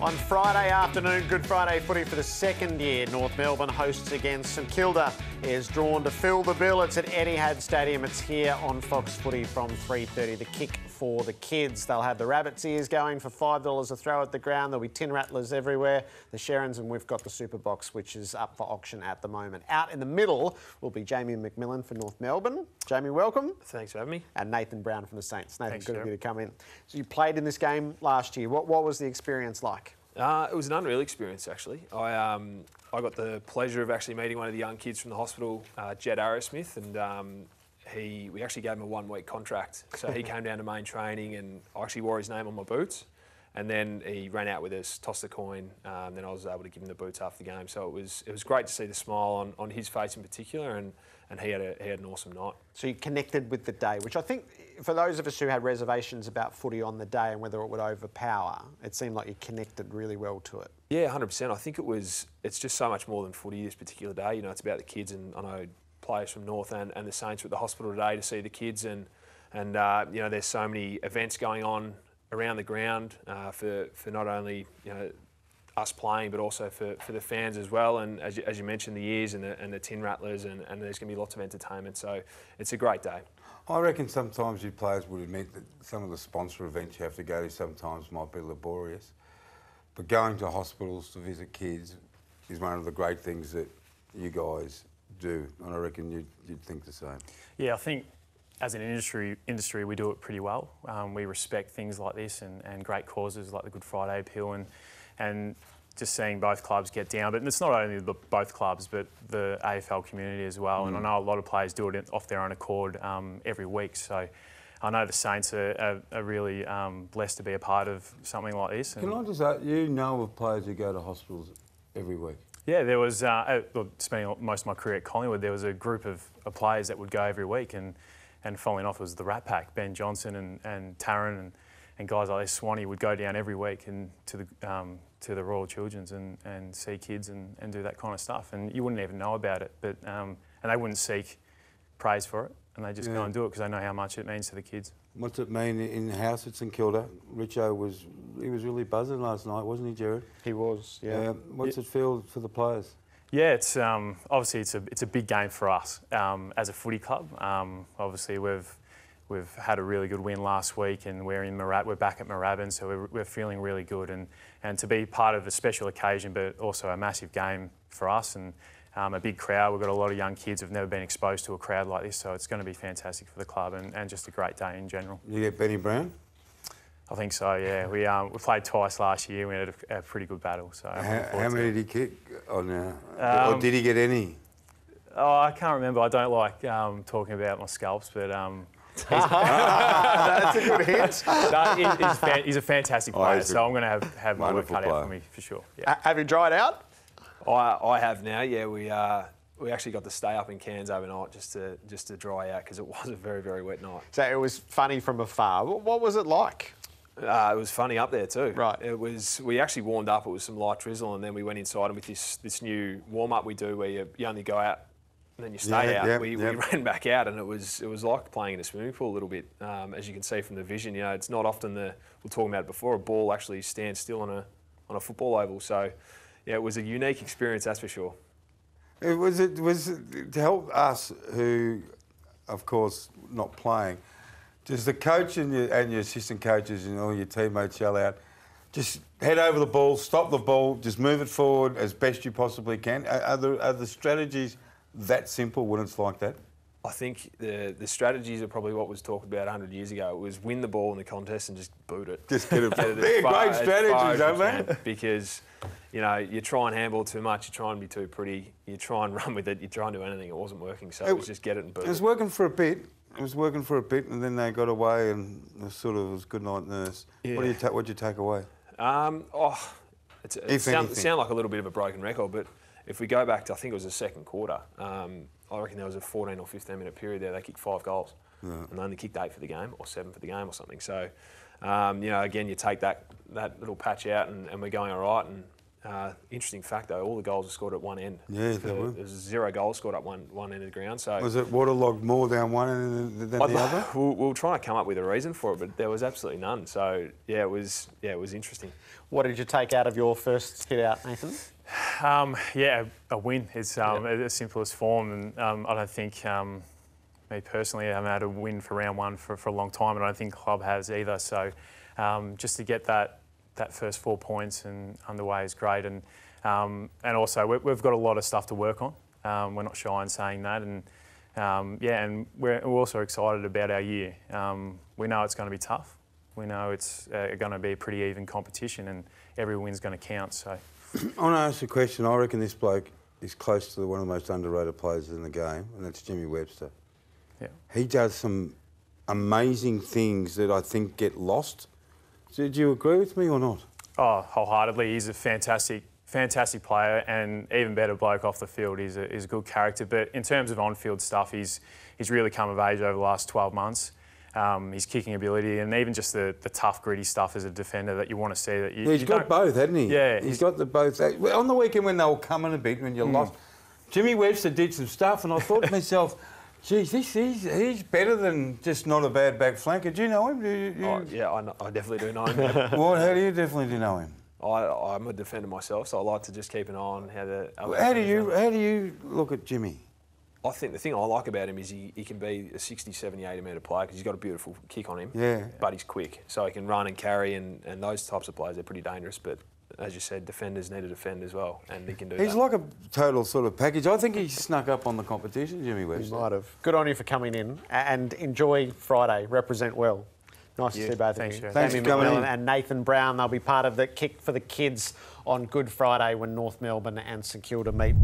On Friday afternoon, Good Friday footy for the second year. North Melbourne hosts against St Kilda. Is drawn to fill the bill. It's at Etihad Stadium. It's here on Fox Footy from 3:30. The kick for the kids. They'll have the rabbit's ears going for $5 a throw at the ground. There'll be tin rattlers everywhere. The Sherrins, and we've got the super box, which is up for auction at the moment. Out in the middle will be Jamie Macmillan for North Melbourne. Jamie, welcome. Thanks for having me. And Nathan Brown from the Saints. Nathan, Thanks, good of Joe. you to come in. So you played in this game last year. What was the experience like? It was an unreal experience, actually. I got the pleasure of actually meeting one of the young kids from the hospital, Jed Arrowsmith, and we actually gave him a 1-week contract. So he came down to main training, and I actually wore his name on my boots. And then he ran out with us, tossed the coin, then I was able to give him the boots after the game. So it was great to see the smile on his face in particular, and he had an awesome night. So you connected with the day, which I think for those of us who had reservations about footy on the day and whether it would overpower, it seemed like you connected really well to it. Yeah, 100%. I think it's just so much more than footy this particular day. You know, it's about the kids, and I know players from North and the Saints were at the hospital today to see the kids, and you know, there's so many events going on around the ground for not only, you know, us playing, but also for the fans as well. And as you mentioned, the ears and the tin rattlers, and there's going to be lots of entertainment. So it's a great day. I reckon sometimes you players would admit that some of the sponsor events you have to go to sometimes might be laborious. But going to hospitals to visit kids is one of the great things that you guys do. And I reckon you'd think the same. Yeah, I think as an industry we do it pretty well. We respect things like this and great causes like the Good Friday appeal and just seeing both clubs get down. But it's not only both clubs, but the AFL community as well. And I know a lot of players do it off their own accord every week. So I know the Saints are really blessed to be a part of something like this. Can I just ask, you know of players who go to hospitals every week? Yeah, there was, spending most of my career at Collingwood, there was a group of players that would go every week, and following off was the Rat Pack. Ben Johnson and Taryn and guys like this, Swanee, would go down every week and to the Royal Children's and see kids and do that kind of stuff. And you wouldn't even know about it, but and they wouldn't seek praise for it, and they just go and do it because they know how much it means to the kids. What's it mean in the house at St Kilda? Richo was really buzzing last night, wasn't he, Jared? He was, yeah. What's it feel for the players? Yeah, it's obviously it's a big game for us as a footy club. Obviously we've had a really good win last week, and we're back at Moorabbin, so we're feeling really good, and to be part of a special occasion, but also a massive game for us, and a big crowd. We've got a lot of young kids who've never been exposed to a crowd like this, so it's going to be fantastic for the club and just a great day in general. You get Benny Brown? I think so, yeah. We played twice last year. We had a pretty good battle. So how many did he kick? Or did he get any? Oh, I can't remember. I don't like talking about my scalps, but that's a good hint. No, he's a fantastic player, so I'm going to have my work cut out for me for sure. Yeah. Have you dried out? I have now. Yeah, we actually got to stay up in Cairns overnight just to dry out because it was a very, very wet night. So it was funny from afar. What was it like? It was funny up there too. Right. We actually warmed up. It was some light drizzle, and then we went inside, and with this new warm up we do where you only go out and then you stay out. We ran back out, and it was like playing in a swimming pool a little bit. As you can see from the vision, you know, it's not often we're talking about it before, a ball actually stands still on a football oval. So yeah, it was a unique experience, that's for sure. It was to help us who, of course, not playing. Does the coach and your assistant coaches and all your teammates yell out, just head over the ball, stop the ball, just move it forward as best you possibly can? Are the strategies that simple when it's like that? I think the strategies are probably what was talked about 100 years ago. It was win the ball in the contest and just boot it. Just get it. They're great strategies, aren't they? Because, you know, you try and handball too much, you try and be too pretty, you try and run with it, you try and do anything. It wasn't working, so it was just get it and boot it. It was working for a bit. And then they got away, and it sort of was good night, nurse. Yeah. What'd you take away? It sound like a little bit of a broken record, but if we go back to, I think it was the second quarter, I reckon there was a 14 or 15 minute period there. They kicked 5 goals, and they only kicked 8 for the game or 7 for the game or something. So, you know, again, you take that little patch out, and we're going all right, Interesting fact though, all the goals were scored at one end. Yeah, so they were. There's 0 goals scored at one end of the ground. So Was it waterlogged more down one end than the other? We'll try to come up with a reason for it, but there was absolutely none. So yeah, it was interesting. What did you take out of your first hit out, Nathan? A win. It's the simplest form, and I don't think, me personally, I haven't had a win for round one for a long time, and I don't think the club has either. So just to get that first 4 points and underway is great, and also we've got a lot of stuff to work on. We're not shy in saying that, and and we're also excited about our year. We know it's going to be tough. We know it's going to be a pretty even competition, and every win's going to count. So I want to ask you a question. I reckon this bloke is close to one of the most underrated players in the game, and that's Jimmy Webster. yeah. He does some amazing things that I think get lost. Did you agree with me or not? Oh, wholeheartedly. He's a fantastic player, and even better bloke off the field. He's a good character. But in terms of on-field stuff, he's really come of age over the last 12 months. His kicking ability, and even just the tough, gritty stuff as a defender that you want to see. That He's got both, hasn't he? Yeah. He's got the both. On the weekend when they were coming a bit, when you lost, Jimmy Webster did some stuff, and I thought to myself, geez, he's better than just not a bad back flanker. Do you know him? I definitely do know him. How do you definitely know him? I'm a defender myself, so I like to just keep an eye on how the other How defenders do you look at Jimmy? I think the thing I like about him is he can be a 60, 70, 80 metre player because he's got a beautiful kick on him. Yeah. But he's quick, so he can run and carry, and those types of players, they're pretty dangerous. But as you said, defenders need to defend as well, and he can do that. He's like a total sort of package. I think he snuck up on the competition, Jimmy Webster. He might have. Good on you for coming in, and enjoy Friday. Represent well. Nice to see both of you. Thanks for coming Macmillan in. and Nathan Brown. They'll be part of the Kick for the Kids on Good Friday when North Melbourne and St Kilda meet.